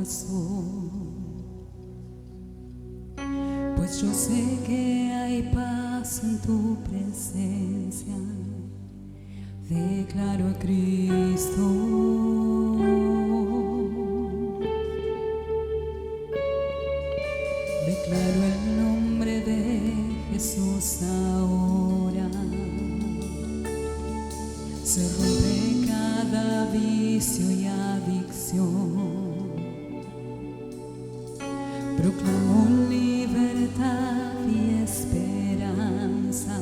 corazón, pues yo sé que hay paz en tu presencia. Declaro a Cristo, declaro el nombre de Jesús ahora. Se rompe cada vicio y adicción. Proclamo libertad y esperanza.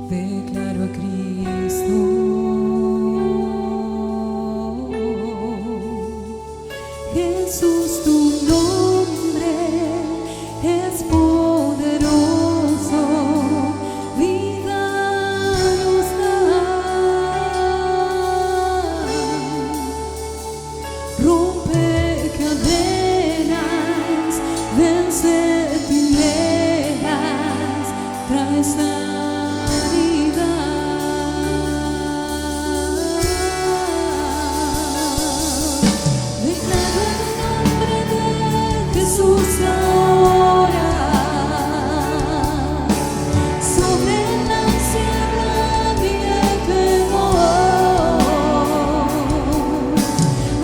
Declaro a Cristo. Jesús, tu nombre es poderoso, vida nos da. Rompe cadenas, vence tinieblas, trae sanidad. Declaro el nombre de Jesús ahora, sobre la ansiedad y el temor.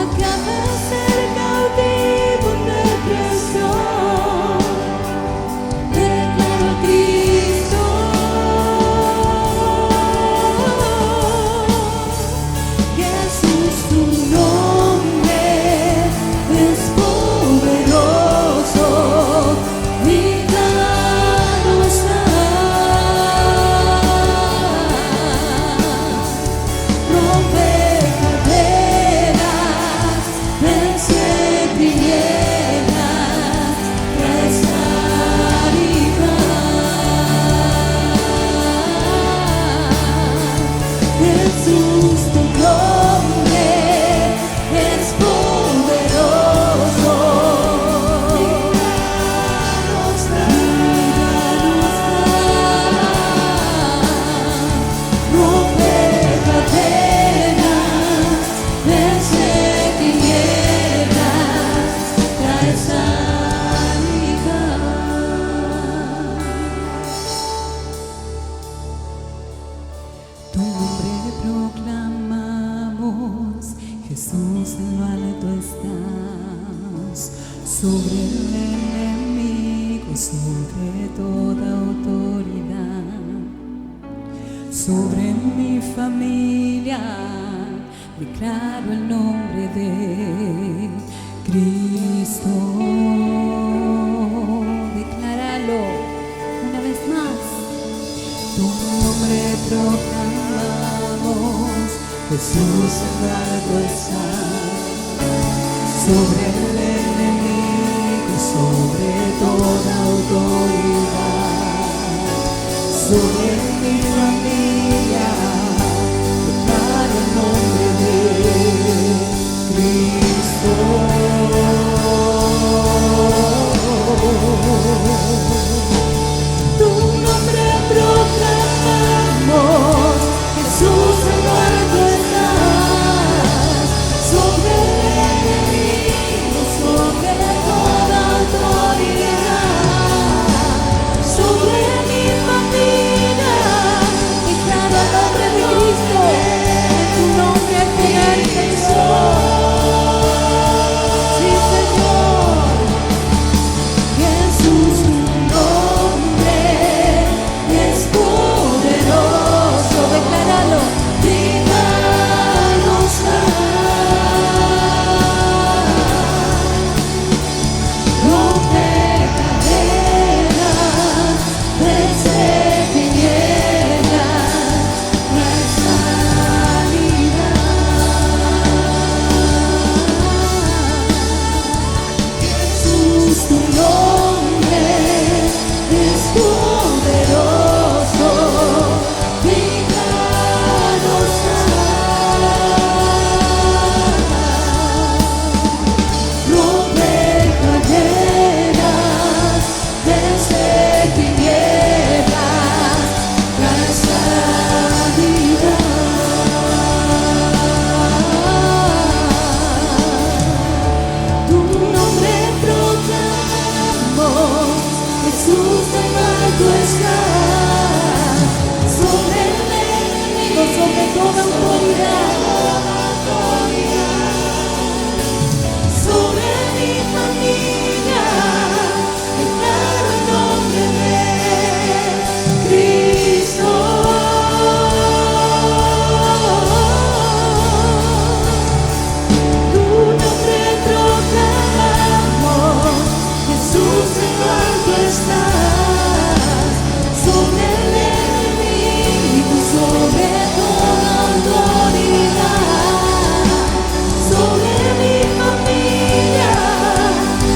Acaba de ser cautivo en depresión. Declaro a Cristo. Jesús, tu nombre es poderoso, vida nos da. Rompe cadenas, vence tinieblas, trae sanidad. Jesús, tu nombre es poderoso, vida nos da. Rompe cadenas, vence tinieblas, trae sanidad. Tu nombre proclamamos, Jesús, en lo alto estás, sobre el enemigo, sobre toda autoridad, sobre mi familia. Declaro el nombre de Cristo. Decláralo una vez más. Tu nombre proclamamos, Jesús, en lo alto estás, sobre el enemigo, sobre toda autoridad, sobre mi familia. Declaro el nombre de Cristo. Tu nombre proclamamos, Jesús, en lo alto estás, sobre el enemigo, sobre toda autoridad, sobre mi familia. toda autoridad. Sobre mi familia, declaro el nombre de Cristo. Tu nombre proclamamos, Jesús, en alto estás. Sobre el enemigo, sobre toda autoridad. Sobre mi familia,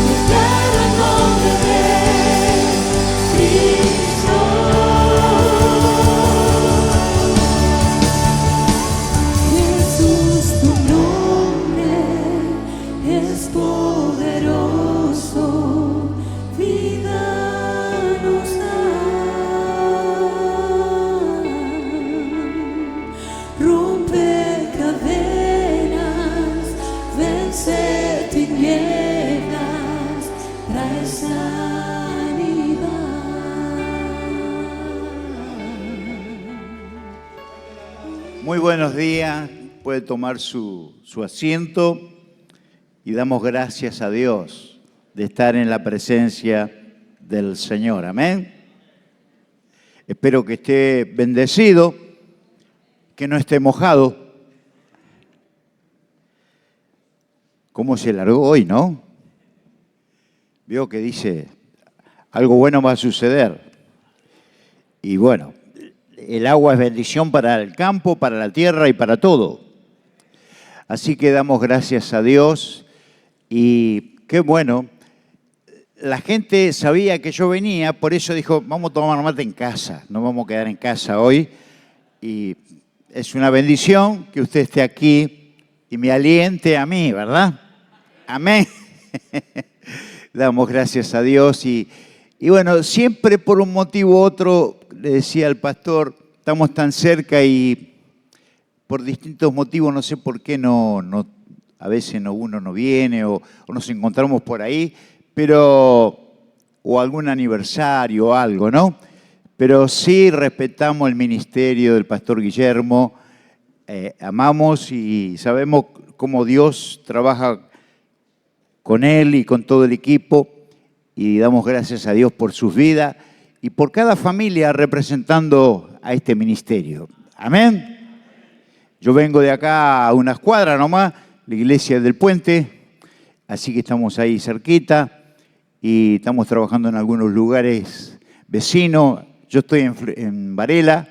declaro el nombre de Cristo. Jesús, tu nombre es poderoso, vida nos da. Rompe cadenas, vence tinieblas, trae sanidad. Muy buenos días, puede tomar su asiento y damos gracias a Dios de estar en la presencia del Señor. Amén. Espero que esté bendecido, que no esté mojado. ¿Cómo se largó hoy, no? Veo que dice, algo bueno va a suceder. Y bueno, el agua es bendición para el campo, para la tierra y para todo. Así que damos gracias a Dios y qué bueno. La gente sabía que yo venía, por eso dijo, vamos a tomar mate en casa, no vamos a quedar en casa hoy. Y es una bendición que usted esté aquí y me aliente a mí, ¿verdad? Amén. Damos gracias a Dios y bueno, siempre por un motivo u otro, le decía al pastor, estamos tan cerca y por distintos motivos, no sé por qué a veces uno no viene o nos encontramos por ahí, pero o algún aniversario o algo, ¿no? Pero sí respetamos el ministerio del pastor Guillermo, amamos y sabemos cómo Dios trabaja con él y con todo el equipo y damos gracias a Dios por sus vidas y por cada familia representando a este ministerio. Amén. Yo vengo de acá a unas cuadras nomás, la iglesia del Puente, así que estamos ahí cerquita y estamos trabajando en algunos lugares vecinos. Yo estoy en Varela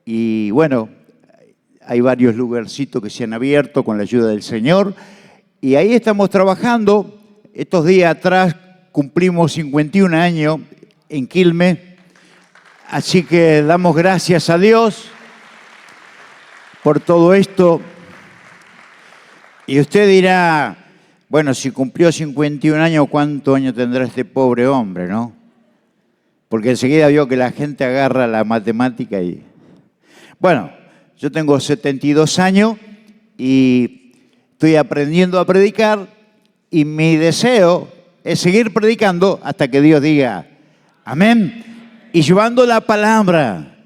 y bueno, hay varios lugarcitos que se han abierto con la ayuda del Señor y ahí estamos trabajando. Estos días atrás cumplimos 51 años en Quilmes, así que damos gracias a Dios por todo esto. Y usted dirá, bueno, si cumplió 51 años, ¿cuántos años tendrá este pobre hombre, no? Porque enseguida vio que la gente agarra la matemática y... Bueno, yo tengo 72 años y estoy aprendiendo a predicar y mi deseo es seguir predicando hasta que Dios diga amén y llevando la palabra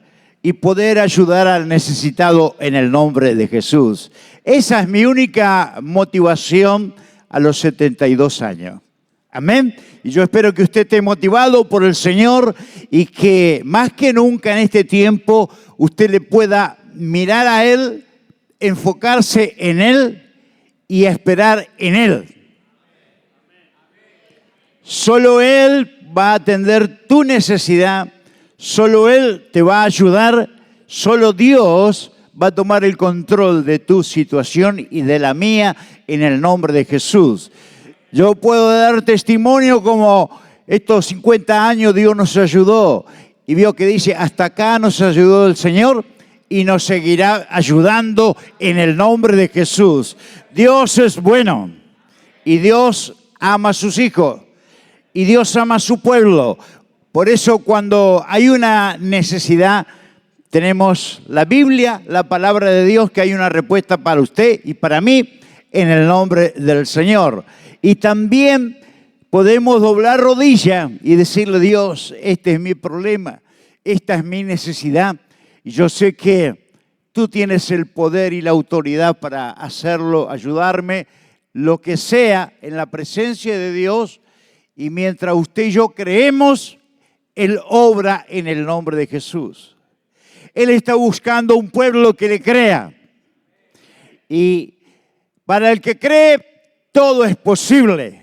y poder ayudar al necesitado en el nombre de Jesús. Esa es mi única motivación a los 72 años. Amén. Y yo espero que usted esté motivado por el Señor y que más que nunca en este tiempo usted le pueda mirar a Él, enfocarse en Él y esperar en Él. Solo Él va a atender tu necesidad, solo Él te va a ayudar, solo Dios va a tomar el control de tu situación y de la mía en el nombre de Jesús. Yo puedo dar testimonio como estos 50 años Dios nos ayudó y vio que dice, hasta acá nos ayudó el Señor y nos seguirá ayudando en el nombre de Jesús. Dios es bueno y Dios ama a sus hijos y Dios ama a su pueblo. Por eso cuando hay una necesidad, tenemos la Biblia, la palabra de Dios, que hay una respuesta para usted y para mí en el nombre del Señor. Y también podemos doblar rodilla y decirle, Dios, este es mi problema, esta es mi necesidad. Y yo sé que tú tienes el poder y la autoridad para hacerlo, ayudarme, lo que sea, en la presencia de Dios. Y mientras usted y yo creemos, Él obra en el nombre de Jesús. Él está buscando un pueblo que le crea. Y para el que cree, todo es posible.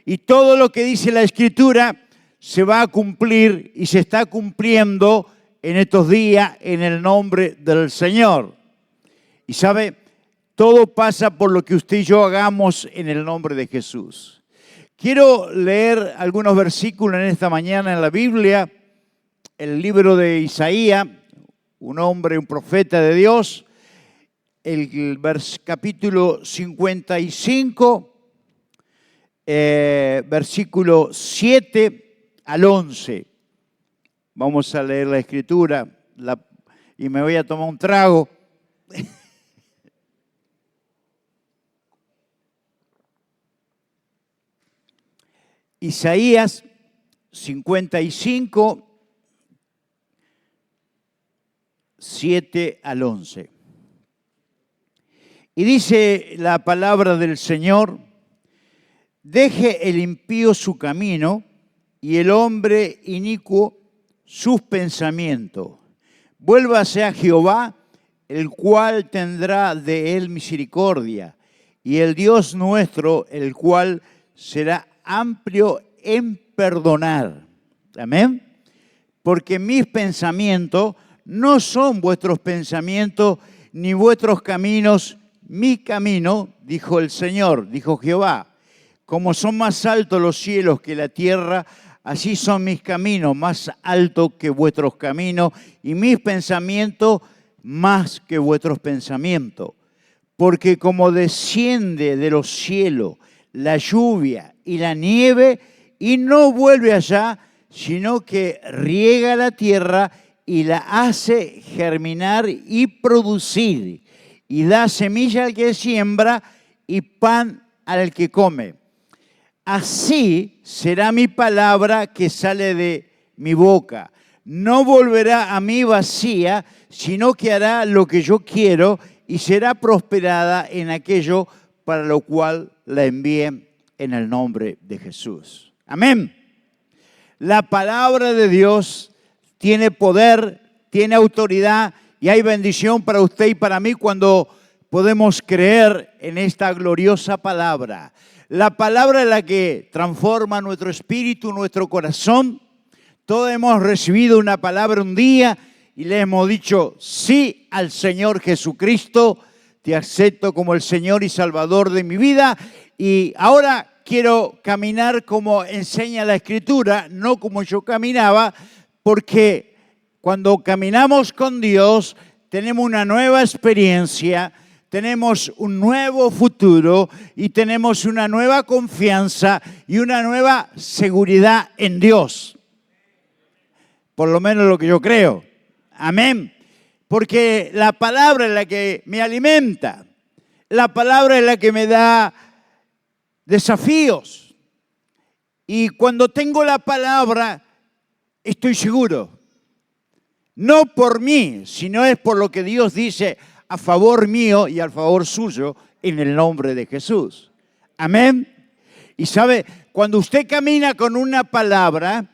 Y todo lo que dice la Escritura se va a cumplir y se está cumpliendo en estos días en el nombre del Señor. Y sabe, todo pasa por lo que usted y yo hagamos en el nombre de Jesús. Quiero leer algunos versículos en esta mañana en la Biblia, el libro de Isaías, un hombre, un profeta de Dios, el capítulo 55, versículo 7 al 11. Vamos a leer la Escritura y me voy a tomar un trago. Isaías 55, 7 al 11. Y dice la palabra del Señor: deje el impío su camino y el hombre inicuo sus pensamientos. Vuélvase a Jehová, el cual tendrá de él misericordia, y el Dios nuestro, el cual será amplio en perdonar. Amén. Porque mis pensamientos no son vuestros pensamientos, ni vuestros caminos mi camino, dijo el Señor, dijo Jehová. Como son más altos los cielos que la tierra, así son mis caminos más altos que vuestros caminos, y mis pensamientos más que vuestros pensamientos. Porque como desciende de los cielos la lluvia y la nieve, y no vuelve allá, sino que riega la tierra y la hace germinar y producir, y da semilla al que siembra y pan al que come. Así será mi palabra que sale de mi boca. No volverá a mí vacía, sino que hará lo que yo quiero y será prosperada en aquello para lo cual la envié en el nombre de Jesús. Amén. La palabra de Dios tiene poder, tiene autoridad y hay bendición para usted y para mí cuando podemos creer en esta gloriosa palabra. La palabra es la que transforma nuestro espíritu, nuestro corazón. Todos hemos recibido una palabra un día y le hemos dicho sí al Señor Jesucristo. Te acepto como el Señor y Salvador de mi vida. Y ahora quiero caminar como enseña la Escritura, no como yo caminaba, porque cuando caminamos con Dios tenemos una nueva experiencia, tenemos un nuevo futuro y tenemos una nueva confianza y una nueva seguridad en Dios. Por lo menos lo que yo creo. Amén. Porque la palabra es la que me alimenta. La palabra es la que me da desafíos. Y cuando tengo la palabra, estoy seguro. No por mí, sino es por lo que Dios dice a favor mío y a favor suyo en el nombre de Jesús. Amén. Y sabe, cuando usted camina con una palabra,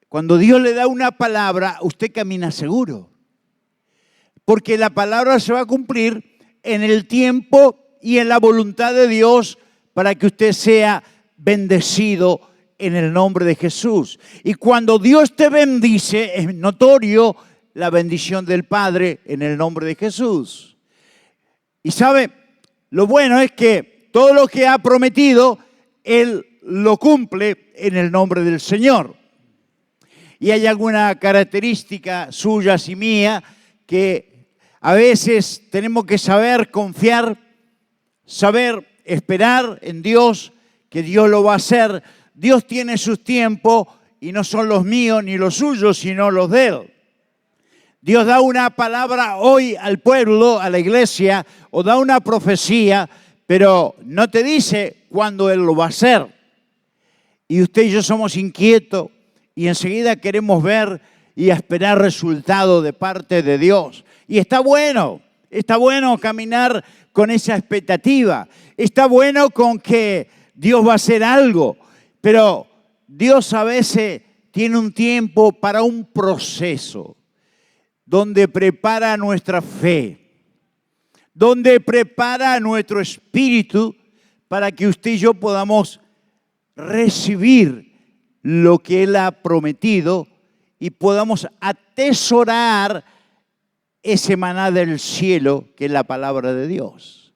cuando Dios le da una palabra, usted camina seguro. Porque la palabra se va a cumplir en el tiempo y en la voluntad de Dios para que usted sea bendecido en el nombre de Jesús. Y cuando Dios te bendice, es notorio la bendición del Padre en el nombre de Jesús. Y sabe, lo bueno es que todo lo que ha prometido, Él lo cumple en el nombre del Señor. Y hay alguna característica suya y mía que a veces tenemos que saber confiar, saber esperar en Dios, que Dios lo va a hacer. Dios tiene sus tiempos y no son los míos ni los suyos, sino los de Él. Dios da una palabra hoy al pueblo, a la iglesia, o da una profecía, pero no te dice cuándo Él lo va a hacer. Y usted y yo somos inquietos y enseguida queremos ver y esperar resultado de parte de Dios. Y está bueno caminar con esa expectativa. Está bueno con que Dios va a hacer algo, pero Dios a veces tiene un tiempo para un proceso donde prepara nuestra fe, donde prepara nuestro espíritu para que usted y yo podamos recibir lo que Él ha prometido y podamos atesorar ese maná del cielo que es la palabra de Dios.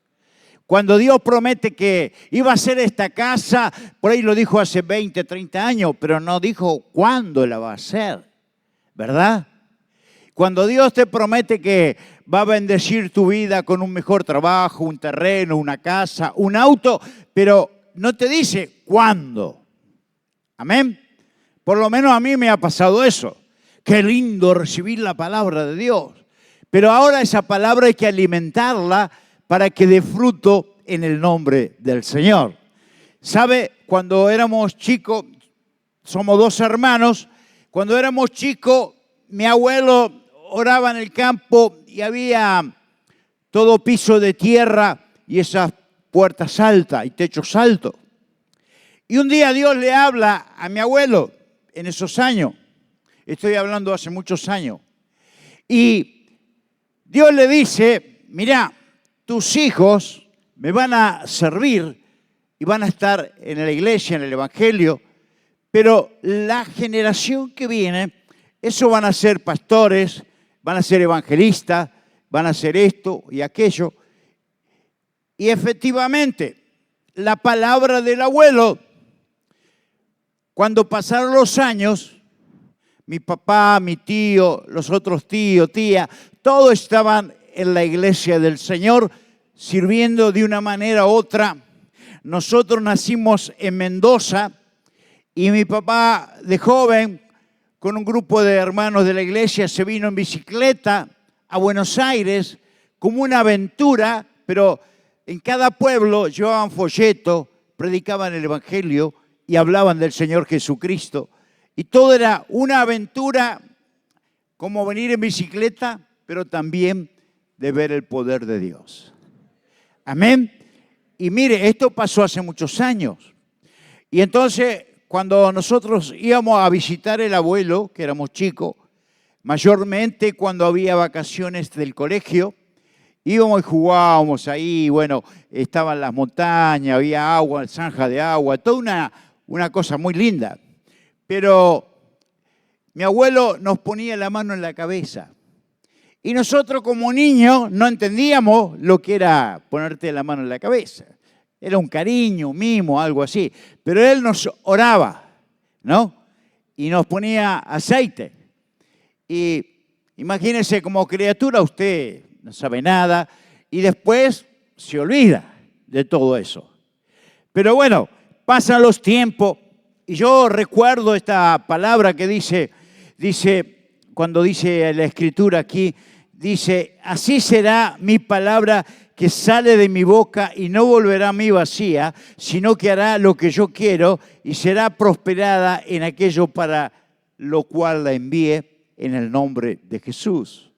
Cuando Dios promete que iba a hacer esta casa, por ahí lo dijo hace 20, 30 años, pero no dijo cuándo la va a hacer, ¿verdad? Cuando Dios te promete que va a bendecir tu vida con un mejor trabajo, un terreno, una casa, un auto, pero no te dice cuándo. Amén. Por lo menos a mí me ha pasado eso. Qué lindo recibir la palabra de Dios. Pero ahora esa palabra hay que alimentarla para que dé fruto en el nombre del Señor. ¿Sabe? Cuando éramos chicos, somos 2 hermanos, cuando éramos chicos, mi abuelo oraba en el campo y había todo piso de tierra y esas puertas altas y techos altos. Y un día Dios le habla a mi abuelo en esos años. Estoy hablando hace muchos años. Y Dios le dice, mira, tus hijos me van a servir y van a estar en la iglesia, en el evangelio, pero la generación que viene, eso van a ser pastores, van a ser evangelistas, van a hacer esto y aquello. Y efectivamente, la palabra del abuelo, cuando pasaron los años, mi papá, mi tío, los otros tíos, tía, todos estaban en la iglesia del Señor sirviendo de una manera u otra. Nosotros nacimos en Mendoza y mi papá de joven, con un grupo de hermanos de la iglesia, se vino en bicicleta a Buenos Aires como una aventura, pero en cada pueblo llevaban folleto, predicaban el evangelio y hablaban del Señor Jesucristo. Y todo era una aventura, como venir en bicicleta, pero también de ver el poder de Dios. Amén. Y mire, esto pasó hace muchos años. Y entonces, cuando nosotros íbamos a visitar el abuelo, que éramos chicos, mayormente cuando había vacaciones del colegio, íbamos y jugábamos ahí, bueno, estaban las montañas, había agua, zanja de agua, toda una cosa muy linda. Pero mi abuelo nos ponía la mano en la cabeza. Y nosotros como niños no entendíamos lo que era ponerte la mano en la cabeza. Era un cariño, un mimo, algo así. Pero él nos oraba, ¿no? Y nos ponía aceite. Y imagínese, como criatura usted no sabe nada y después se olvida de todo eso. Pero bueno, pasan los tiempos y yo recuerdo esta palabra que dice, cuando dice la Escritura aquí, dice, así será mi palabra que sale de mi boca y no volverá a mí vacía, sino que hará lo que yo quiero y será prosperada en aquello para lo cual la envíe en el nombre de Jesús.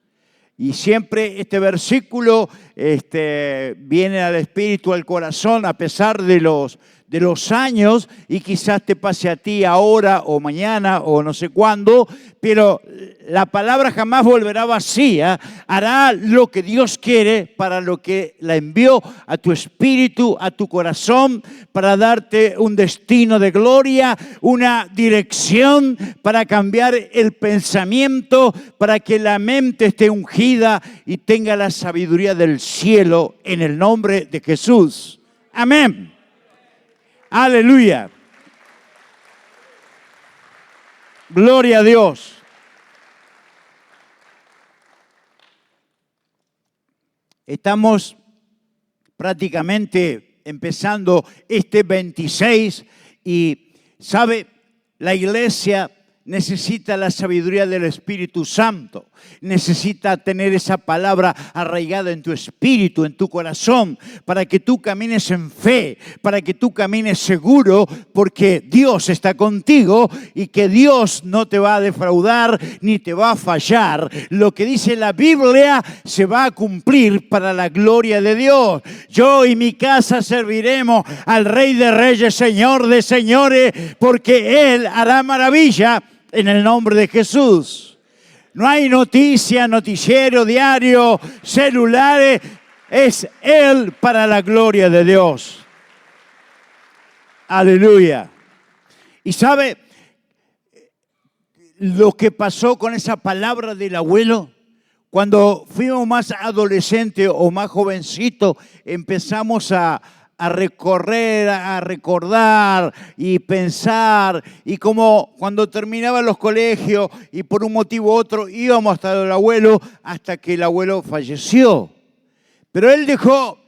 Y siempre este versículo viene al espíritu, al corazón, a pesar de los años, y quizás te pase a ti ahora o mañana o no sé cuándo, pero la palabra jamás volverá vacía, hará lo que Dios quiere para lo que la envió a tu espíritu, a tu corazón, para darte un destino de gloria, una dirección, para cambiar el pensamiento, para que la mente esté ungida y tenga la sabiduría del cielo en el nombre de Jesús. Amén. Aleluya. Gloria a Dios. Estamos prácticamente empezando este 26 y, ¿sabe? La iglesia necesita la sabiduría del Espíritu Santo. Necesita tener esa palabra arraigada en tu espíritu, en tu corazón, para que tú camines en fe, para que tú camines seguro, porque Dios está contigo y que Dios no te va a defraudar ni te va a fallar. Lo que dice la Biblia se va a cumplir para la gloria de Dios. Yo y mi casa serviremos al Rey de Reyes, Señor de Señores, porque Él hará maravilla en el nombre de Jesús. No hay noticia, noticiero, diario, celulares. Es Él para la gloria de Dios. Aleluya. Y sabe lo que pasó con esa palabra del abuelo. Cuando fuimos más adolescentes o más jovencitos, empezamos a recorrer, a recordar y pensar, y como cuando terminaban los colegios y por un motivo u otro íbamos hasta el abuelo, hasta que el abuelo falleció. Pero él dejó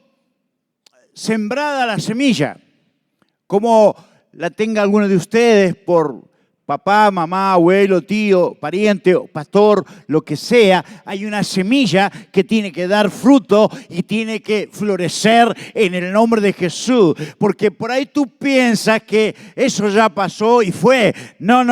sembrada la semilla, como la tenga alguno de ustedes por papá, mamá, abuelo, tío, pariente, pastor, lo que sea. Hay una semilla que tiene que dar fruto y tiene que florecer en el nombre de Jesús. Porque por ahí tú piensas que eso ya pasó y fue. No.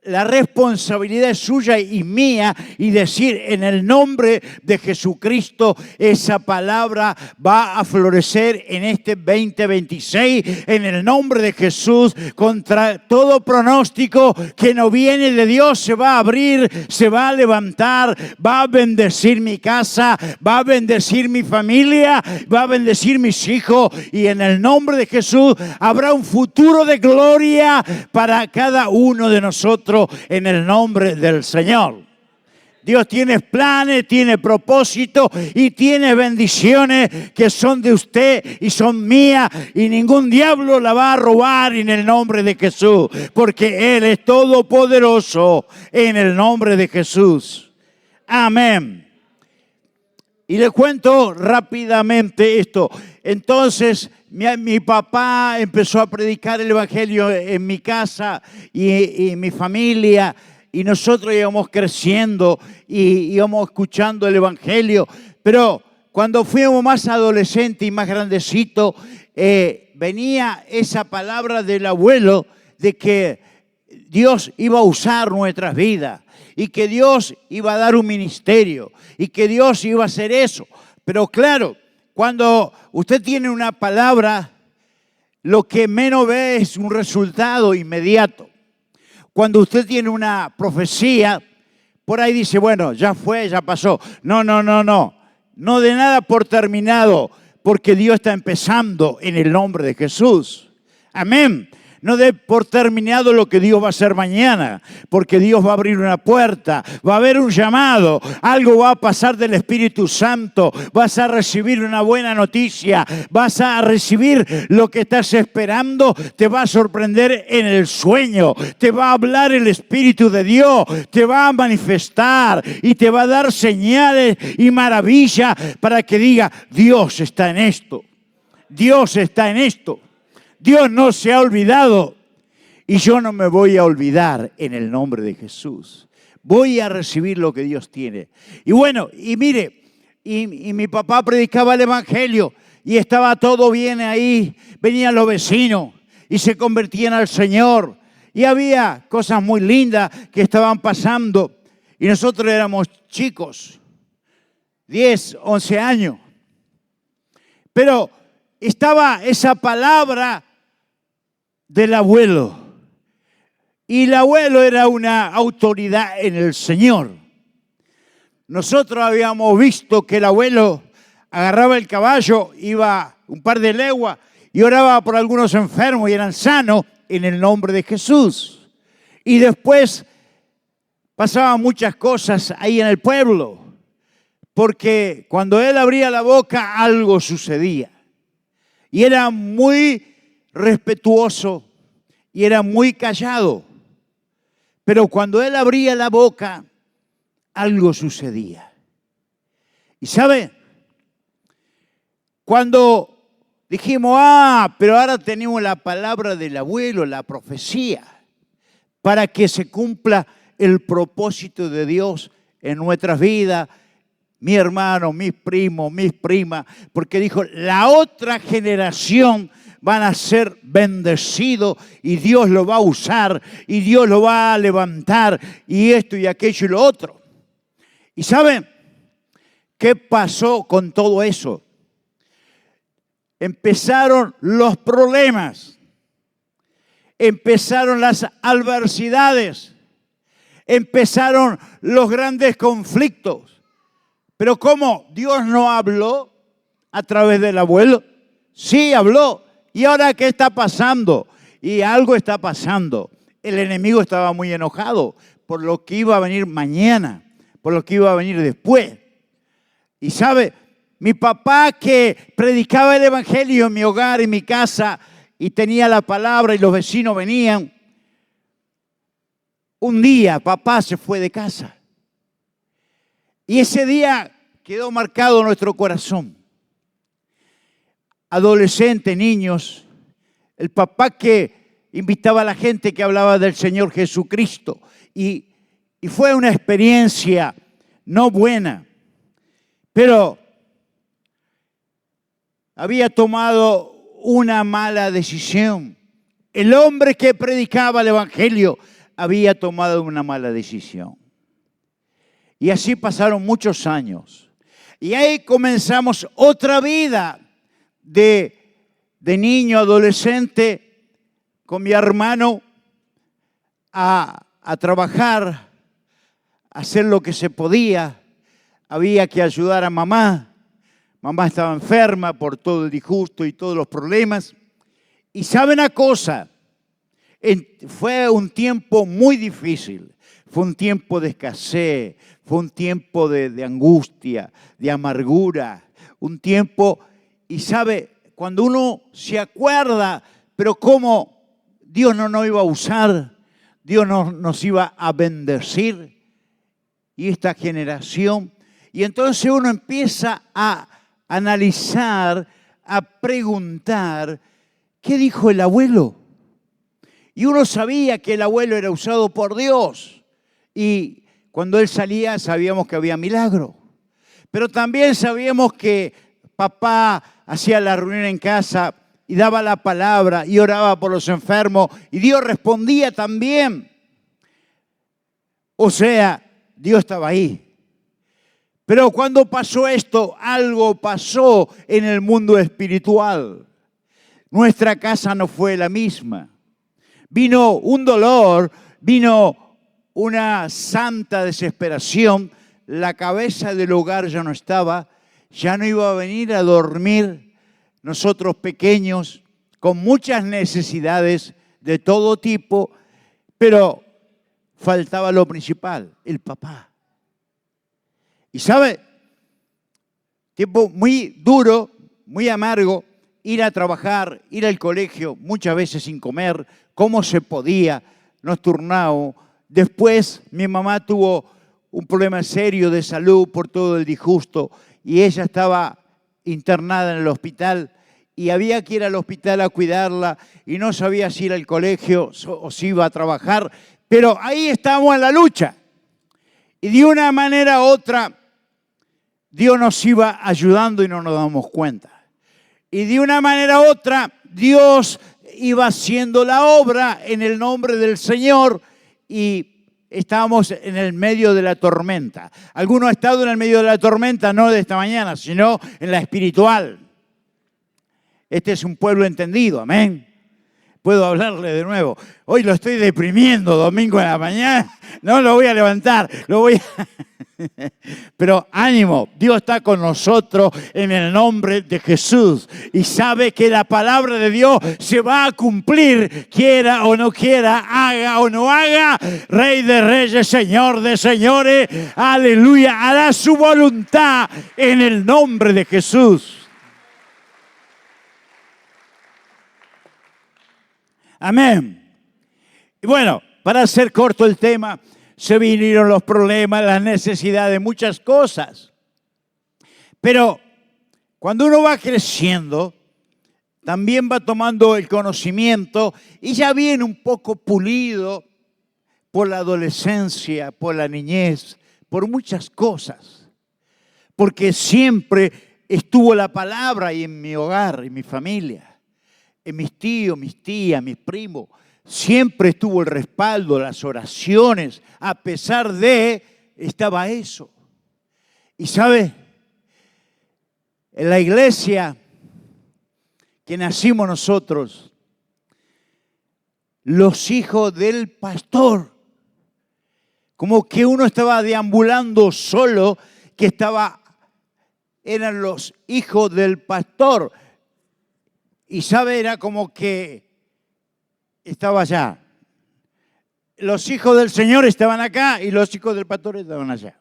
La responsabilidad es suya y mía, y decir en el nombre de Jesucristo, esa palabra va a florecer en este 2026, en el nombre de Jesús. Contra todo pronóstico que no viene de Dios se va a abrir, se va a levantar, va a bendecir mi casa, va a bendecir mi familia, va a bendecir mis hijos, y en el nombre de Jesús habrá un futuro de gloria para cada uno de nosotros. En el nombre del Señor. Dios tiene planes, tiene propósitos y tiene bendiciones que son de usted y son mías, y ningún diablo la va a robar en el nombre de Jesús, porque Él es todopoderoso en el nombre de Jesús. Amén. Y le cuento rápidamente esto. Entonces, mi papá empezó a predicar el Evangelio en mi casa y mi familia, y nosotros íbamos creciendo y íbamos escuchando el Evangelio. Pero cuando fuimos más adolescentes y más grandecitos, venía esa palabra del abuelo de que Dios iba a usar nuestras vidas y que Dios iba a dar un ministerio y que Dios iba a hacer eso. Pero claro, cuando usted tiene una palabra, lo que menos ve es un resultado inmediato. Cuando usted tiene una profecía, por ahí dice, bueno, ya fue, ya pasó. No. No de nada por terminado, porque Dios está empezando en el nombre de Jesús. Amén. No dé por terminado lo que Dios va a hacer mañana, porque Dios va a abrir una puerta, va a haber un llamado, algo va a pasar del Espíritu Santo, vas a recibir una buena noticia, vas a recibir lo que estás esperando, te va a sorprender en el sueño, te va a hablar el Espíritu de Dios, te va a manifestar y te va a dar señales y maravillas para que diga, Dios está en esto, Dios está en esto. Dios no se ha olvidado, y yo no me voy a olvidar en el nombre de Jesús. Voy a recibir lo que Dios tiene. Y bueno, y mire, y mi papá predicaba el Evangelio y estaba todo bien ahí. Venían los vecinos y se convertían al Señor. Y había cosas muy lindas que estaban pasando. Y nosotros éramos chicos, 10, 11 años. Pero estaba esa palabra del abuelo. Y el abuelo era una autoridad en el Señor. Nosotros habíamos visto que el abuelo agarraba el caballo, iba un par de leguas y oraba por algunos enfermos y eran sanos en el nombre de Jesús. Y después pasaban muchas cosas ahí en el pueblo, porque cuando él abría la boca algo sucedía. Y era muy respetuoso y era muy callado. Pero cuando él abría la boca, algo sucedía. Y ¿sabe? Cuando dijimos, pero ahora tenemos la palabra del abuelo, la profecía. para que se cumpla el propósito de Dios en nuestras vidas, mi hermano, mis primos, mis primas, porque dijo, la otra generación van a ser bendecidos y Dios lo va a usar y Dios lo va a levantar y esto y aquello y lo otro. ¿Y saben qué pasó con todo eso? Empezaron los problemas, empezaron las adversidades, empezaron los grandes conflictos. Pero ¿cómo? ¿Dios no habló a través del abuelo? Sí, habló. ¿Y ahora qué está pasando? Y algo está pasando. El enemigo estaba muy enojado por lo que iba a venir mañana, por lo que iba a venir después. Y sabe, mi papá que predicaba el evangelio en mi hogar, en mi casa, y tenía la palabra y los vecinos venían. Un día papá se fue de casa. Y ese día quedó marcado en nuestro corazón. Adolescentes, niños, el papá que invitaba a la gente que hablaba del Señor Jesucristo. Y fue una experiencia no buena, pero había tomado una mala decisión. El hombre que predicaba el evangelio había tomado una mala decisión. Y así pasaron muchos años. Y ahí comenzamos otra vida de niño, adolescente, con mi hermano a trabajar, a hacer lo que se podía. Había que ayudar a mamá. Mamá estaba enferma por todo el disgusto y todos los problemas. Y sabe una cosa, fue un tiempo muy difícil. Fue un tiempo de escasez, fue un tiempo de angustia, de amargura, un tiempo, y sabe, cuando uno se acuerda, pero cómo Dios no nos iba a usar, Dios nos iba a bendecir, y esta generación, y entonces uno empieza a analizar, a preguntar, ¿qué dijo el abuelo? Y uno sabía que el abuelo era usado por Dios. Y cuando él salía sabíamos que había milagro. Pero también sabíamos que papá hacía la reunión en casa y daba la palabra y oraba por los enfermos. Y Dios respondía también. O sea, Dios estaba ahí. Pero cuando pasó esto, algo pasó en el mundo espiritual. Nuestra casa no fue la misma. Vino un dolor, vino una santa desesperación, la cabeza del hogar ya no estaba, ya no iba a venir a dormir, nosotros pequeños, con muchas necesidades de todo tipo, pero faltaba lo principal, el papá. Y sabe, tiempo muy duro, muy amargo, ir a trabajar, ir al colegio, muchas veces sin comer, cómo se podía, nos turnábamos. Después mi mamá tuvo un problema serio de salud por todo el disgusto y ella estaba internada en el hospital y había que ir al hospital a cuidarla y no sabía si ir al colegio o si iba a trabajar, pero ahí estábamos en la lucha. Y de una manera u otra Dios nos iba ayudando y no nos damos cuenta. Y de una manera u otra Dios iba haciendo la obra en el nombre del Señor. Y estábamos en el medio de la tormenta. ¿Alguno ha estado en el medio de la tormenta? No de esta mañana, sino en la espiritual. Este es un pueblo entendido, amén. Puedo hablarle de nuevo. Hoy lo estoy deprimiendo, domingo en la mañana. No lo voy a levantar, Pero ánimo, Dios está con nosotros en el nombre de Jesús. Y sabe que la palabra de Dios se va a cumplir, quiera o no quiera, haga o no haga. Rey de reyes, Señor de señores, aleluya, hará su voluntad en el nombre de Jesús. Amén. Y bueno, para hacer corto el tema, se vinieron los problemas, las necesidades, muchas cosas. Pero cuando uno va creciendo, también va tomando el conocimiento y ya viene un poco pulido por la adolescencia, por la niñez, por muchas cosas. Porque siempre estuvo la palabra ahí en mi hogar, en mi familia, en mis tíos, mis tías, mis primos. Siempre estuvo el respaldo, las oraciones. A pesar de, estaba eso. Y ¿sabe? En la iglesia que nacimos nosotros, los hijos del pastor, como que uno estaba deambulando solo, que eran los hijos del pastor. Y sabe, era como que estaba allá. Los hijos del Señor estaban acá y los hijos del pastor estaban allá.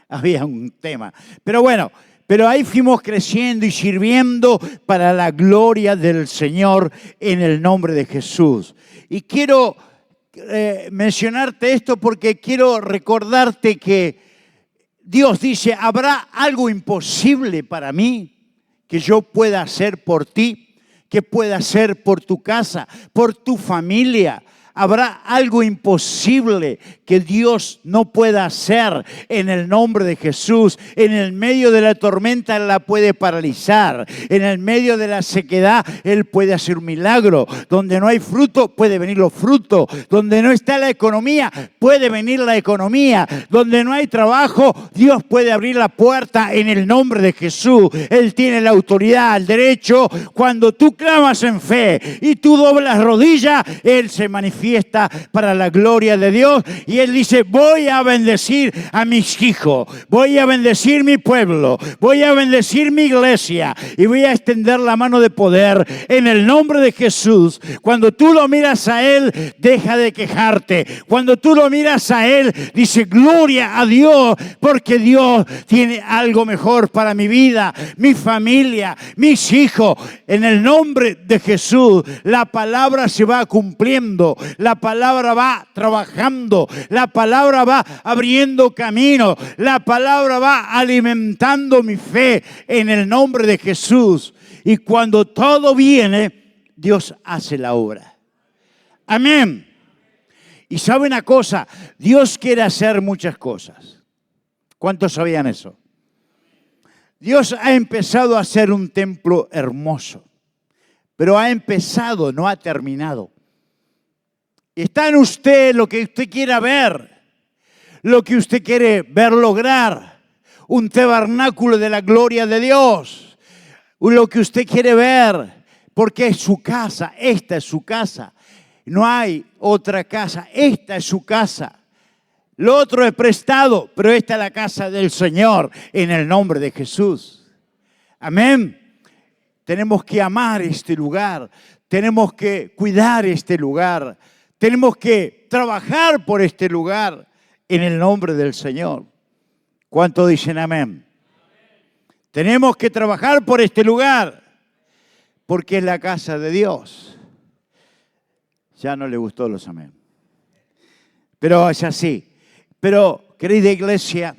Había un tema. Pero bueno, pero ahí fuimos creciendo y sirviendo para la gloria del Señor en el nombre de Jesús. Y quiero mencionarte esto porque quiero recordarte que Dios dice, ¿habrá algo imposible para mí que yo pueda hacer por ti, que pueda hacer por tu casa, por tu familia? ¿Habrá algo imposible que Dios no pueda hacer en el nombre de Jesús? En el medio de la tormenta Él la puede paralizar. En el medio de la sequedad Él puede hacer un milagro. Donde no hay fruto, puede venir los frutos. Donde no está la economía, puede venir la economía. Donde no hay trabajo, Dios puede abrir la puerta en el nombre de Jesús. Él tiene la autoridad, el derecho. Cuando tú clamas en fe y tú doblas rodillas, Él se manifiesta para la gloria de Dios. Y Él dice, voy a bendecir a mis hijos, voy a bendecir mi pueblo, voy a bendecir mi iglesia y voy a extender la mano de poder en el nombre de Jesús. Cuando tú lo miras a Él, deja de quejarte. Cuando tú lo miras a Él, dice, gloria a Dios, porque Dios tiene algo mejor para mi vida, mi familia, mis hijos. En el nombre de Jesús, la palabra se va cumpliendo. La palabra va trabajando, la palabra va abriendo camino, la palabra va alimentando mi fe en el nombre de Jesús. Y cuando todo viene, Dios hace la obra. Amén. Y sabe una cosa, Dios quiere hacer muchas cosas. ¿Cuántos sabían eso? Dios ha empezado a hacer un templo hermoso, pero ha empezado, no ha terminado. Está en usted lo que usted quiera ver, lo que usted quiere ver lograr, un tabernáculo de la gloria de Dios, lo que usted quiere ver, porque es su casa, esta es su casa, no hay otra casa, esta es su casa. Lo otro es prestado, pero esta es la casa del Señor en el nombre de Jesús. Amén. Tenemos que amar este lugar, tenemos que cuidar este lugar. Tenemos que trabajar por este lugar en el nombre del Señor. ¿Cuántos dicen amén? Tenemos que trabajar por este lugar porque es la casa de Dios. Ya no le gustó los amén. Pero es así. Pero, querida iglesia,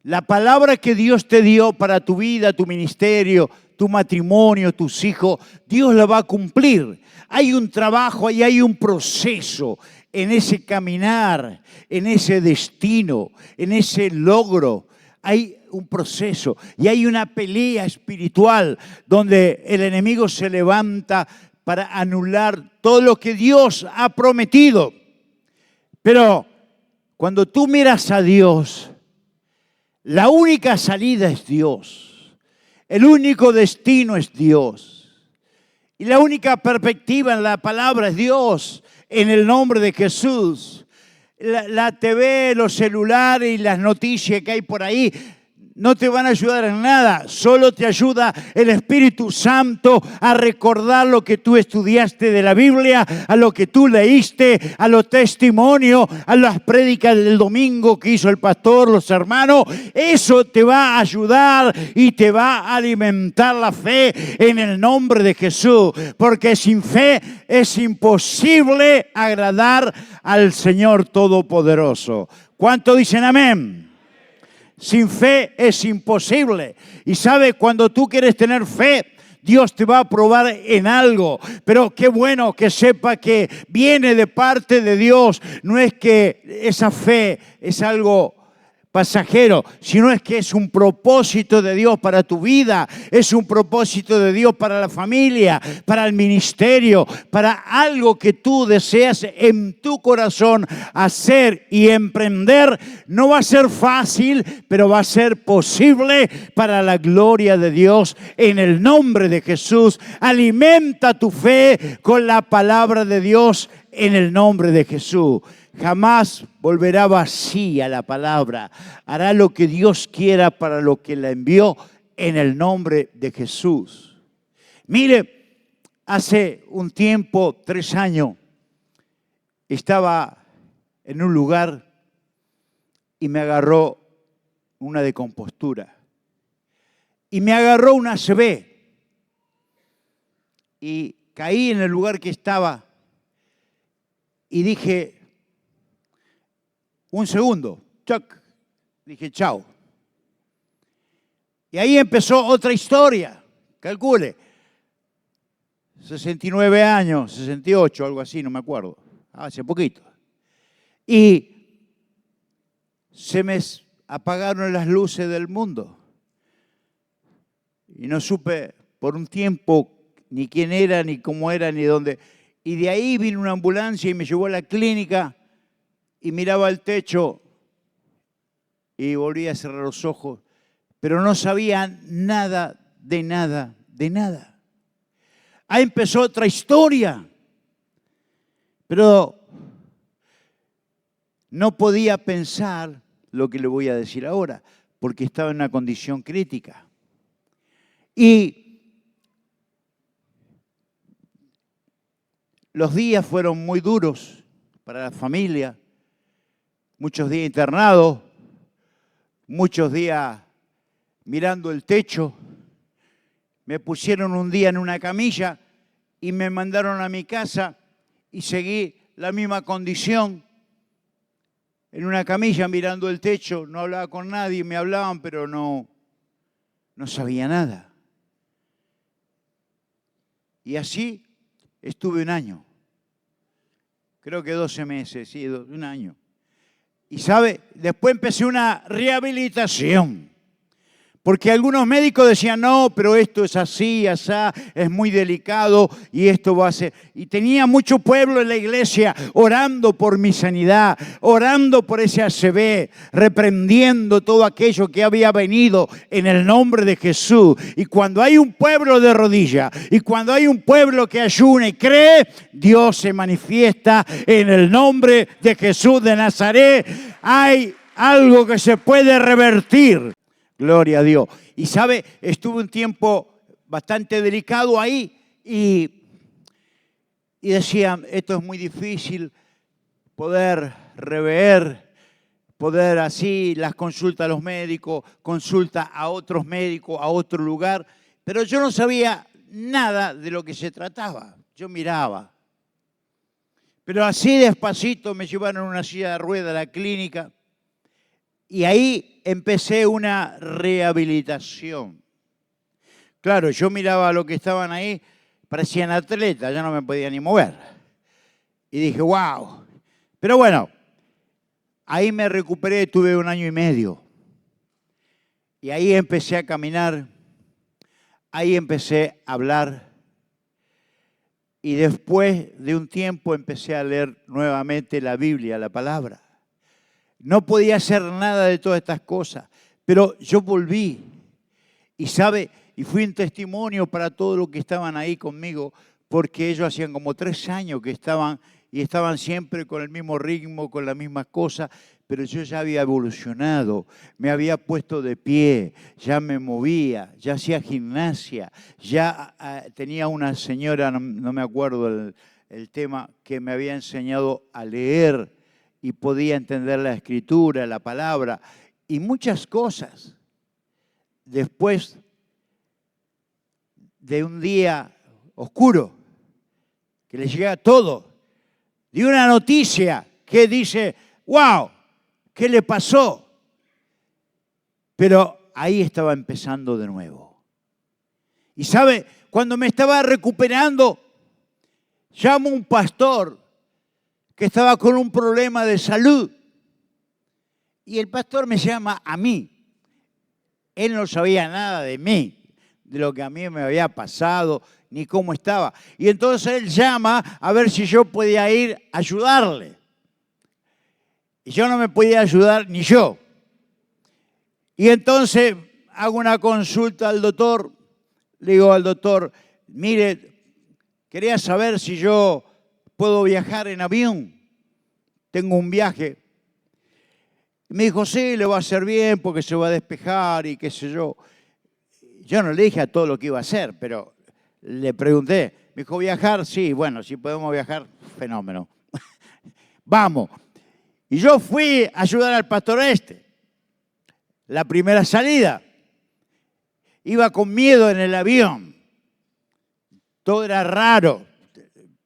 la palabra que Dios te dio para tu vida, tu ministerio, tu matrimonio, tus hijos, Dios la va a cumplir. Hay un trabajo y hay un proceso en ese caminar, en ese destino, en ese logro. Hay un proceso y hay una pelea espiritual donde el enemigo se levanta para anular todo lo que Dios ha prometido. Pero cuando tú miras a Dios, la única salida es Dios. El único destino es Dios. Y la única perspectiva en la palabra es Dios, en el nombre de Jesús. La TV, los celulares y las noticias que hay por ahí no te van a ayudar en nada. Solo te ayuda el Espíritu Santo a recordar lo que tú estudiaste de la Biblia, a lo que tú leíste, a los testimonios, a las prédicas del domingo que hizo el pastor, los hermanos. Eso te va a ayudar y te va a alimentar la fe en el nombre de Jesús. Porque sin fe es imposible agradar al Señor Todopoderoso. ¿Cuántos dicen amén? Sin fe es imposible. Y sabe, cuando tú quieres tener fe, Dios te va a probar en algo. Pero qué bueno que sepa que viene de parte de Dios. No es que esa fe es algo pasajero, sino es que es un propósito de Dios para tu vida, es un propósito de Dios para la familia, para el ministerio, para algo que tú deseas en tu corazón hacer y emprender. No va a ser fácil, pero va a ser posible para la gloria de Dios en el nombre de Jesús. Alimenta tu fe con la palabra de Dios en el nombre de Jesús. Jamás volverá vacía la palabra. Hará lo que Dios quiera para lo que la envió en el nombre de Jesús. Mire, hace un tiempo, 3 años, estaba en un lugar y me agarró una descompostura. Y me agarró una ACV. Y caí en el lugar que estaba y dije, un segundo, choc, dije chao. Y ahí empezó otra historia, calcule, 69 años, 68, algo así, no me acuerdo, hace poquito. Y se me apagaron las luces del mundo. Y no supe por un tiempo ni quién era, ni cómo era, ni dónde. Y de ahí vino una ambulancia y me llevó a la clínica. Y miraba al techo y volvía a cerrar los ojos, pero no sabía nada, de nada, de nada. Ahí empezó otra historia, pero no podía pensar lo que le voy a decir ahora, porque estaba en una condición crítica. Y los días fueron muy duros para la familia. Muchos días internados, muchos días mirando el techo. Me pusieron un día en una camilla y me mandaron a mi casa y seguí la misma condición. En una camilla mirando el techo, no hablaba con nadie, me hablaban, pero no sabía nada. Y así estuve 1 año. Creo que 12 meses, sí, 1 año. Y sabe, después empecé una rehabilitación. Porque algunos médicos decían, no, pero esto es así, asá, es muy delicado y esto va a ser. Y tenía mucho pueblo en la iglesia orando por mi sanidad, orando por ese ACV, reprendiendo todo aquello que había venido en el nombre de Jesús. Y cuando hay un pueblo de rodillas y cuando hay un pueblo que ayuna y cree, Dios se manifiesta en el nombre de Jesús de Nazaret. Hay algo que se puede revertir. Gloria a Dios. Y sabe, estuve un tiempo bastante delicado ahí y decía, esto es muy difícil poder rever, poder así, las consultas a los médicos, consulta a otros médicos, a otro lugar, pero yo no sabía nada de lo que se trataba. Yo miraba. Pero así despacito me llevaron en una silla de ruedas a la clínica. Y ahí empecé una rehabilitación. Claro, yo miraba a los que estaban ahí, parecían atletas, ya no me podía ni mover. Y dije, wow. Pero bueno, ahí me recuperé, tuve 1 año y medio. Y ahí empecé a caminar, ahí empecé a hablar. Y después de un tiempo empecé a leer nuevamente la Biblia, la palabra. No podía hacer nada de todas estas cosas, pero yo volví y sabe, y fui un testimonio para todos los que estaban ahí conmigo, porque ellos hacían como 3 años que estaban y estaban siempre con el mismo ritmo, con las mismas cosas, pero yo ya había evolucionado, me había puesto de pie, ya me movía, ya hacía gimnasia, ya tenía una señora, no me acuerdo el tema, que me había enseñado a leer y podía entender la escritura, la palabra y muchas cosas. Después de un día oscuro, que le llega todo, de una noticia que dice, wow, ¿qué le pasó? Pero ahí estaba empezando de nuevo. Y sabe, cuando me estaba recuperando, llamo a un pastor que estaba con un problema de salud. Y el pastor me llama a mí. Él no sabía nada de mí, de lo que a mí me había pasado, ni cómo estaba. Y entonces él llama a ver si yo podía ir a ayudarle. Y yo no me podía ayudar ni yo. Y entonces hago una consulta al doctor. Le digo al doctor, mire, quería saber si yo puedo viajar en avión. Tengo un viaje. Me dijo, sí, le va a hacer bien porque se va a despejar y qué sé yo. Yo no le dije a todo lo que iba a hacer, pero le pregunté. Me dijo, ¿viajar? Sí, bueno, si podemos viajar, fenómeno. Vamos. Y yo fui a ayudar al pastor este. La primera salida. Iba con miedo en el avión. Todo era raro.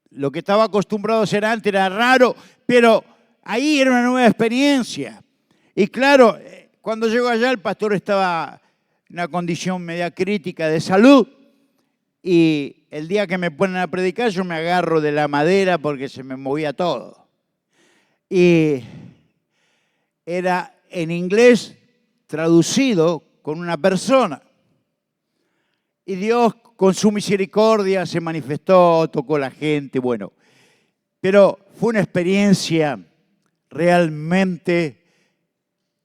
Lo que estaba acostumbrado a hacer antes era raro, pero ahí era una nueva experiencia. Y claro, cuando llego allá el pastor estaba en una condición media crítica de salud y el día que me ponen a predicar yo me agarro de la madera porque se me movía todo. Y era en inglés traducido con una persona. Y Dios con su misericordia se manifestó, tocó a la gente, bueno. Pero fue una experiencia realmente.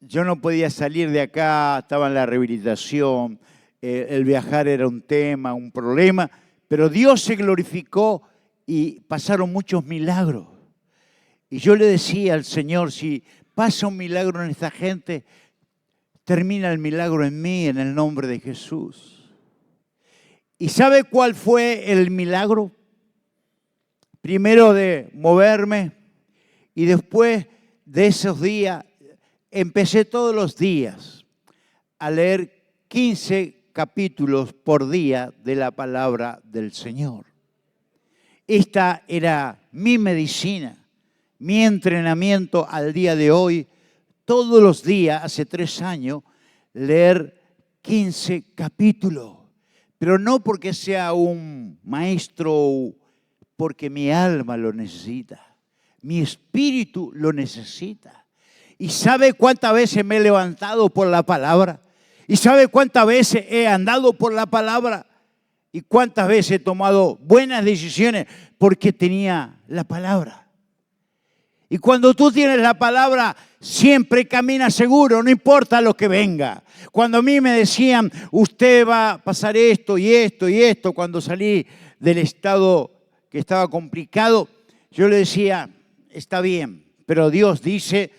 Yo no podía salir de acá, estaba en la rehabilitación, el viajar era un tema, un problema, pero Dios se glorificó y pasaron muchos milagros. Y yo le decía al Señor, si pasa un milagro en esta gente, termina el milagro en mí, en el nombre de Jesús. ¿Y sabe cuál fue el milagro? Primero de moverme y después de esos días, empecé todos los días a leer 15 capítulos por día de la palabra del Señor. Esta era mi medicina, mi entrenamiento al día de hoy. Todos los días, hace 3 años, leer 15 capítulos. Pero no porque sea un maestro, porque mi alma lo necesita. Mi espíritu lo necesita. ¿Y sabe cuántas veces me he levantado por la palabra? ¿Y sabe cuántas veces he andado por la palabra? ¿Y cuántas veces he tomado buenas decisiones porque tenía la palabra? Y cuando tú tienes la palabra, siempre caminas seguro, no importa lo que venga. Cuando a mí me decían, usted va a pasar esto y esto y esto, cuando salí del estado que estaba complicado, yo le decía, está bien, pero Dios dice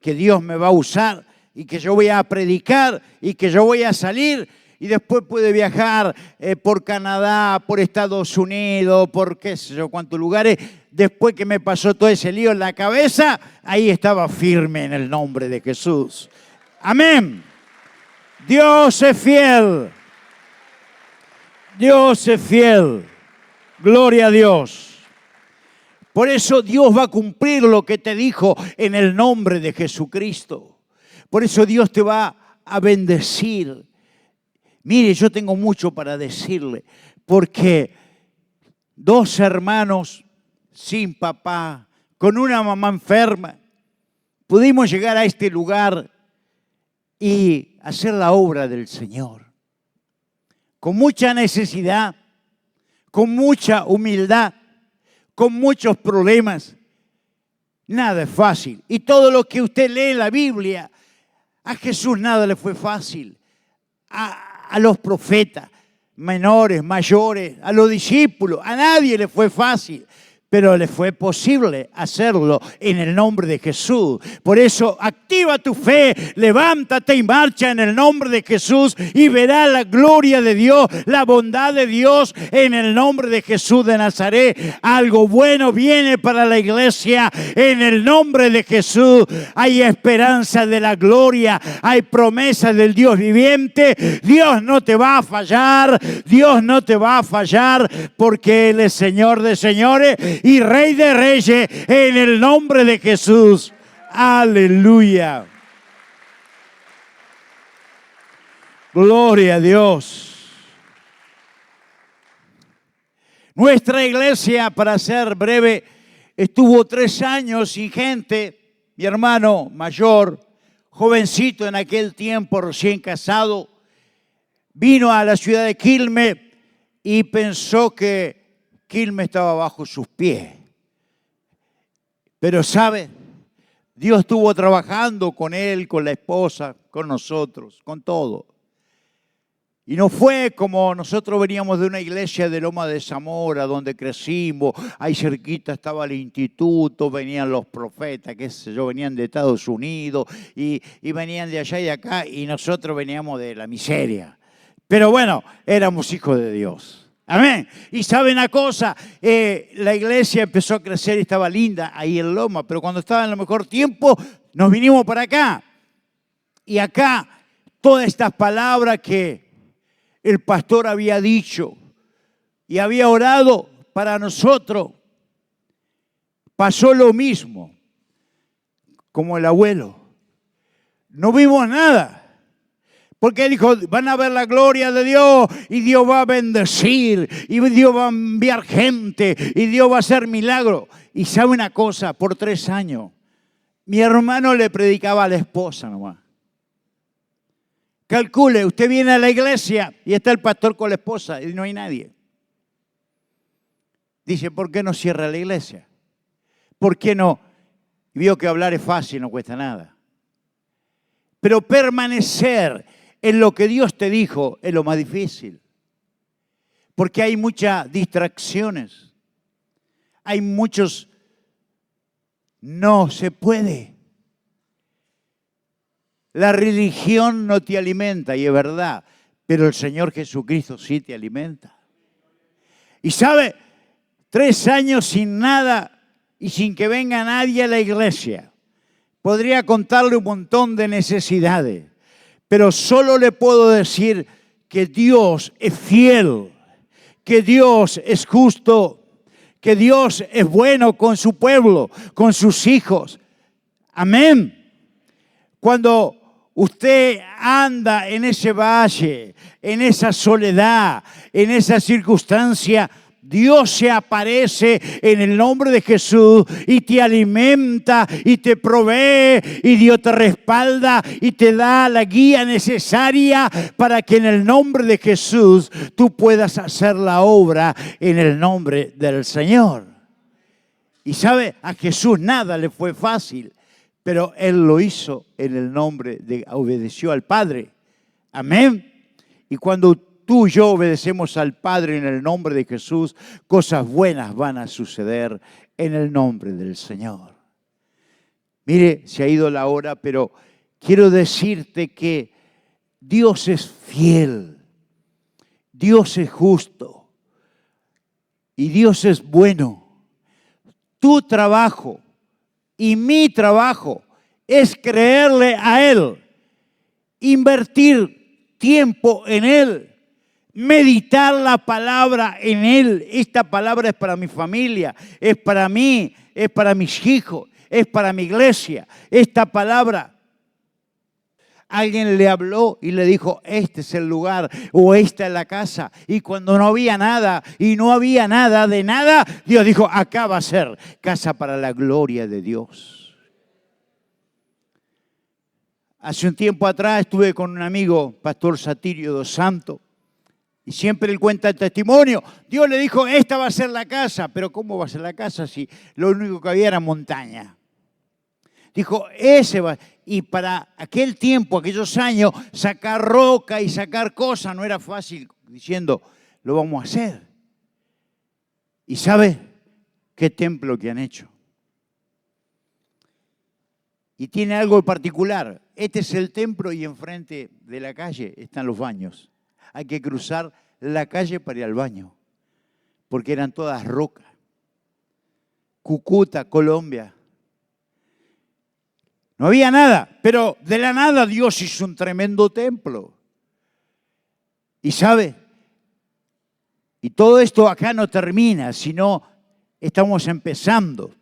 que Dios me va a usar y que yo voy a predicar y que yo voy a salir y después puede viajar por Canadá, por Estados Unidos, por qué sé yo cuántos lugares. Después que me pasó todo ese lío en la cabeza, ahí estaba firme en el nombre de Jesús. Amén. Dios es fiel. Dios es fiel. Gloria a Dios. Por eso Dios va a cumplir lo que te dijo en el nombre de Jesucristo. Por eso Dios te va a bendecir. Mire, yo tengo mucho para decirle, porque 2 hermanos sin papá, con una mamá enferma, pudimos llegar a este lugar y hacer la obra del Señor. Con mucha necesidad, con mucha humildad, con muchos problemas. Nada es fácil. Y todo lo que usted lee en la Biblia, a Jesús nada le fue fácil. A los profetas, menores, mayores, a los discípulos, a nadie le fue fácil. Pero le fue posible hacerlo en el nombre de Jesús. Por eso activa tu fe, levántate y marcha en el nombre de Jesús y verás la gloria de Dios, la bondad de Dios en el nombre de Jesús de Nazaret. Algo bueno viene para la iglesia en el nombre de Jesús. Hay esperanza de la gloria, hay promesa del Dios viviente. Dios no te va a fallar, Dios no te va a fallar porque Él es Señor de señores y Rey de reyes en el nombre de Jesús. Aleluya. Gloria a Dios. Nuestra iglesia, para ser breve, estuvo 3 años sin gente. Mi hermano mayor, jovencito en aquel tiempo, recién casado, vino a la ciudad de Quilmes y pensó que Quilmes estaba bajo sus pies. Pero ¿sabe? Dios estuvo trabajando con él, con la esposa, con nosotros, con todo. Y no fue como nosotros veníamos de una iglesia de Loma de Zamora, donde crecimos, ahí cerquita estaba el instituto, venían los profetas, qué sé yo, venían de Estados Unidos y venían de allá y de acá, y nosotros veníamos de la miseria. Pero bueno, éramos hijos de Dios. Amén. Y saben una cosa, la iglesia empezó a crecer y estaba linda ahí en Loma, pero cuando estaba en el mejor tiempo, nos vinimos para acá. Y acá, todas estas palabras que el pastor había dicho y había orado para nosotros, pasó lo mismo como el abuelo. No vimos nada. Porque él dijo, van a ver la gloria de Dios y Dios va a bendecir y Dios va a enviar gente y Dios va a hacer milagros. Y sabe una cosa, por 3 años, mi hermano le predicaba a la esposa nomás. Calcule, usted viene a la iglesia y está el pastor con la esposa y no hay nadie. Dice, ¿por qué no cierra la iglesia? ¿Por qué no? Y vio que hablar es fácil, no cuesta nada. Pero permanecer en lo que Dios te dijo es lo más difícil. Porque hay muchas distracciones. Hay muchos... No se puede. La religión no te alimenta, y es verdad, pero el Señor Jesucristo sí te alimenta. Y sabe, 3 años sin nada y sin que venga nadie a la iglesia. Podría contarle un montón de necesidades, pero solo le puedo decir que Dios es fiel, que Dios es justo, que Dios es bueno con su pueblo, con sus hijos. Amén. Cuando usted anda en ese valle, en esa soledad, en esa circunstancia, Dios se aparece en el nombre de Jesús y te alimenta y te provee y Dios te respalda y te da la guía necesaria para que en el nombre de Jesús tú puedas hacer la obra en el nombre del Señor. Y sabe, a Jesús nada le fue fácil, pero Él lo hizo en el nombre de, obedeció al Padre. Amén. Y cuando tú y yo obedecemos al Padre en el nombre de Jesús, cosas buenas van a suceder en el nombre del Señor. Mire, se ha ido la hora, pero quiero decirte que Dios es fiel, Dios es justo y Dios es bueno. Tu trabajo y mi trabajo es creerle a Él, invertir tiempo en Él, meditar la palabra en Él. Esta palabra es para mi familia, es para mí, es para mis hijos, es para mi iglesia. Esta palabra, alguien le habló y le dijo, este es el lugar o esta es la casa. Y cuando no había nada y no había nada de nada, Dios dijo, acá va a ser casa para la gloria de Dios. Hace un tiempo atrás estuve con un amigo, Pastor Satirio dos Santos, y siempre él cuenta el testimonio. Dios le dijo, esta va a ser la casa. Pero ¿cómo va a ser la casa si lo único que había era montaña? Dijo, ese va. Y para aquel tiempo, aquellos años, sacar roca y sacar cosas no era fácil, diciendo, lo vamos a hacer. ¿Y sabe qué templo que han hecho? Y tiene algo particular. Este es el templo y enfrente de la calle están los baños. Hay que cruzar la calle para ir al baño, porque eran todas rocas. Cúcuta, Colombia. No había nada, pero de la nada Dios hizo un tremendo templo. Y sabe, y todo esto acá no termina, sino estamos empezando.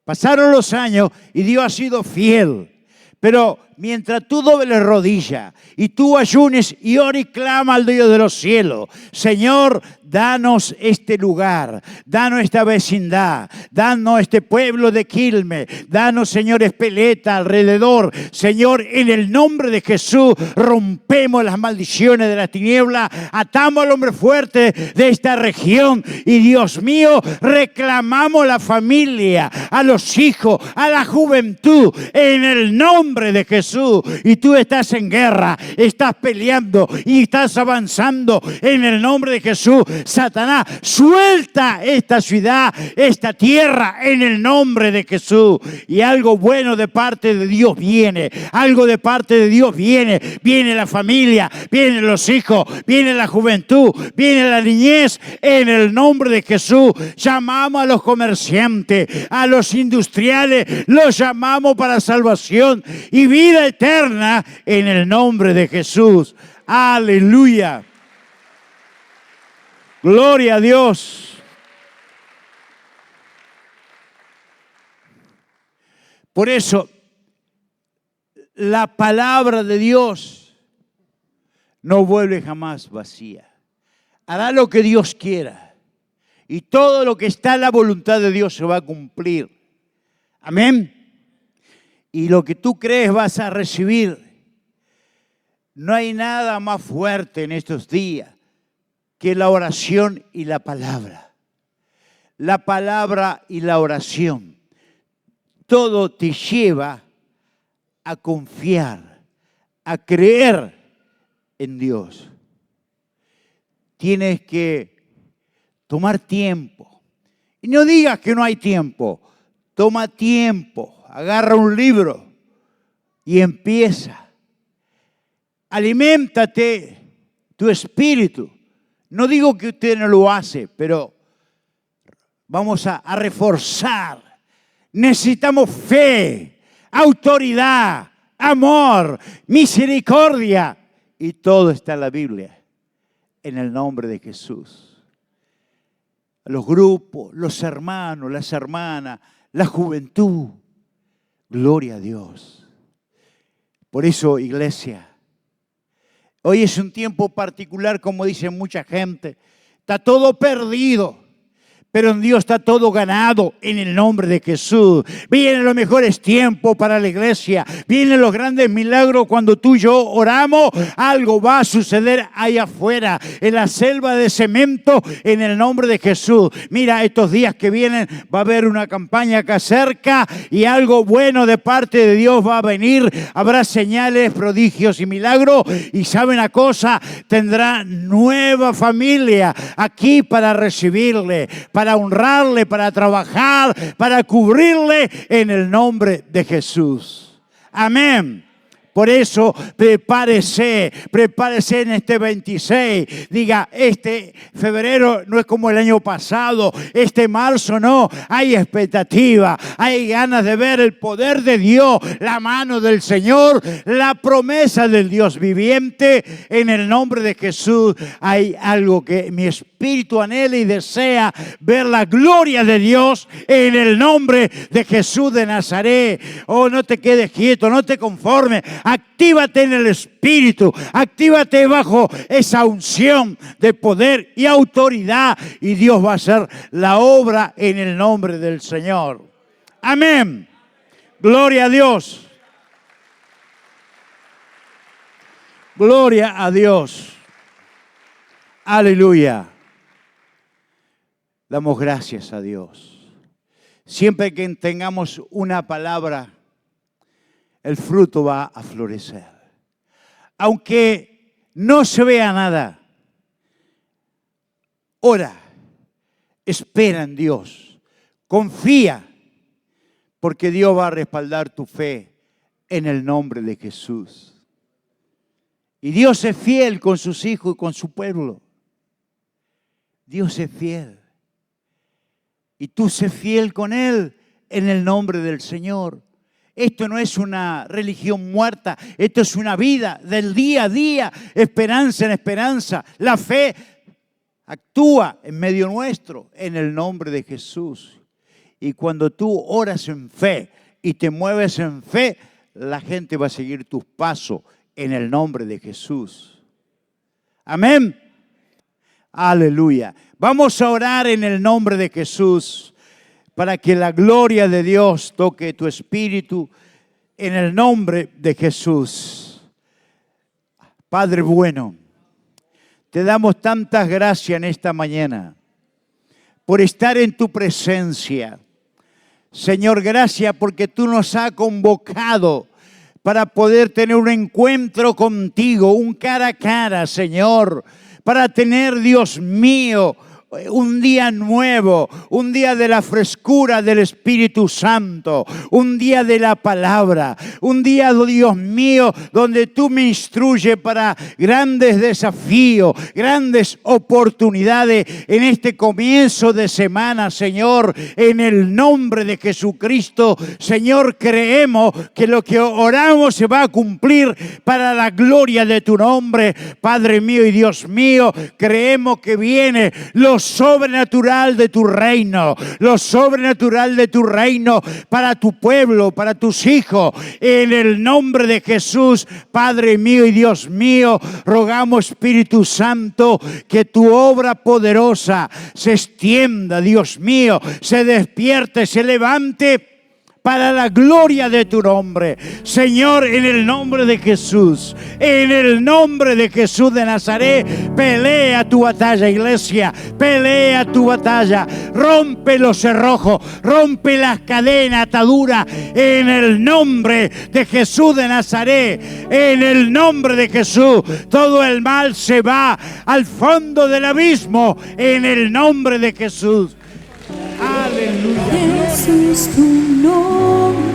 Pasaron los años y Dios ha sido fiel. Pero mientras tú dobles rodilla y tú ayunes y ores y clama al Dios de los cielos, Señor, danos este lugar, danos esta vecindad, danos este pueblo de Quilmes, danos, Señor, Espeleta alrededor. Señor, en el nombre de Jesús, rompemos las maldiciones de la tiniebla, atamos al hombre fuerte de esta región y, Dios mío, reclamamos la familia, a los hijos, a la juventud, en el nombre de Jesús. Y tú estás en guerra, estás peleando y estás avanzando en el nombre de Jesús. Satanás, suelta esta ciudad, esta tierra, en el nombre de Jesús. Y algo bueno de parte de Dios viene, algo de parte de Dios viene. Viene la familia, vienen los hijos, viene la juventud, viene la niñez, en el nombre de Jesús. Llamamos a los comerciantes, a los industriales, los llamamos para salvación y vida eterna en el nombre de Jesús. Aleluya. Gloria a Dios. Por eso, la palabra de Dios no vuelve jamás vacía. Hará lo que Dios quiera. Y todo lo que está en la voluntad de Dios se va a cumplir. Amén. Y lo que tú crees vas a recibir. No hay nada más fuerte en estos días que la oración y la palabra. La palabra y la oración. Todo te lleva a confiar, a creer en Dios. Tienes que tomar tiempo. Y no digas que no hay tiempo. Toma tiempo. Agarra un libro y empieza. Aliméntate tu espíritu. No digo que usted no lo hace, pero vamos a reforzar. Necesitamos fe, autoridad, amor, misericordia. Y todo está en la Biblia, en el nombre de Jesús. Los grupos, los hermanos, las hermanas, la juventud. Gloria a Dios. Por eso, iglesia, hoy es un tiempo particular, como dice mucha gente. Está todo perdido. Pero en Dios está todo ganado en el nombre de Jesús. Vienen los mejores tiempos para la iglesia. Vienen los grandes milagros cuando tú y yo oramos. Algo va a suceder allá afuera, en la selva de cemento, en el nombre de Jesús. Mira, estos días que vienen va a haber una campaña acá cerca y algo bueno de parte de Dios va a venir. Habrá señales, prodigios y milagros. Y ¿sabe una cosa? Tendrá nueva familia aquí para recibirle, para honrarle, para trabajar, para cubrirle en el nombre de Jesús. Amén. Por eso, prepárese en este 26. Diga, este febrero no es como el año pasado, este marzo no. Hay expectativa, hay ganas de ver el poder de Dios, la mano del Señor, la promesa del Dios viviente. En el nombre de Jesús hay algo que mi espíritu anhela y desea, ver la gloria de Dios en el nombre de Jesús de Nazaret. Oh, no te quedes quieto, no te conformes. Actívate en el Espíritu, actívate bajo esa unción de poder y autoridad y Dios va a hacer la obra en el nombre del Señor. Amén. Gloria a Dios. Gloria a Dios. Aleluya. Damos gracias a Dios. Siempre que tengamos una palabra, el fruto va a florecer. Aunque no se vea nada, ora, espera en Dios, confía, porque Dios va a respaldar tu fe en el nombre de Jesús. Y Dios es fiel con sus hijos y con su pueblo. Dios es fiel. Y tú sé fiel con Él en el nombre del Señor. Esto no es una religión muerta, esto es una vida del día a día, esperanza en esperanza. La fe actúa en medio nuestro en el nombre de Jesús. Y cuando tú oras en fe y te mueves en fe, la gente va a seguir tus pasos en el nombre de Jesús. Amén. Aleluya. Vamos a orar en el nombre de Jesús para que la gloria de Dios toque tu espíritu en el nombre de Jesús. Padre bueno, te damos tantas gracias en esta mañana por estar en tu presencia. Señor, gracias porque tú nos has convocado para poder tener un encuentro contigo, un cara a cara, Señor, para tener, Dios mío, un día nuevo, un día de la frescura del Espíritu Santo, un día de la palabra, un día, Dios mío, donde tú me instruyes para grandes desafíos, grandes oportunidades en este comienzo de semana, Señor, en el nombre de Jesucristo. Señor, creemos que lo que oramos se va a cumplir para la gloria de tu nombre, Padre mío y Dios mío. Creemos que viene lo sobrenatural de tu reino, lo sobrenatural de tu reino para tu pueblo, para tus hijos, en el nombre de Jesús, Padre mío y Dios mío. Rogamos, Espíritu Santo, que tu obra poderosa se extienda, Dios mío, se despierte, se levante para la gloria de tu nombre. Señor, en el nombre de Jesús, en el nombre de Jesús de Nazaret, pelea tu batalla, iglesia, pelea tu batalla, rompe los cerrojos, rompe las cadenas, ataduras, en el nombre de Jesús de Nazaret, en el nombre de Jesús, todo el mal se va al fondo del abismo, en el nombre de Jesús. Aleluya. Jesús, tu nombre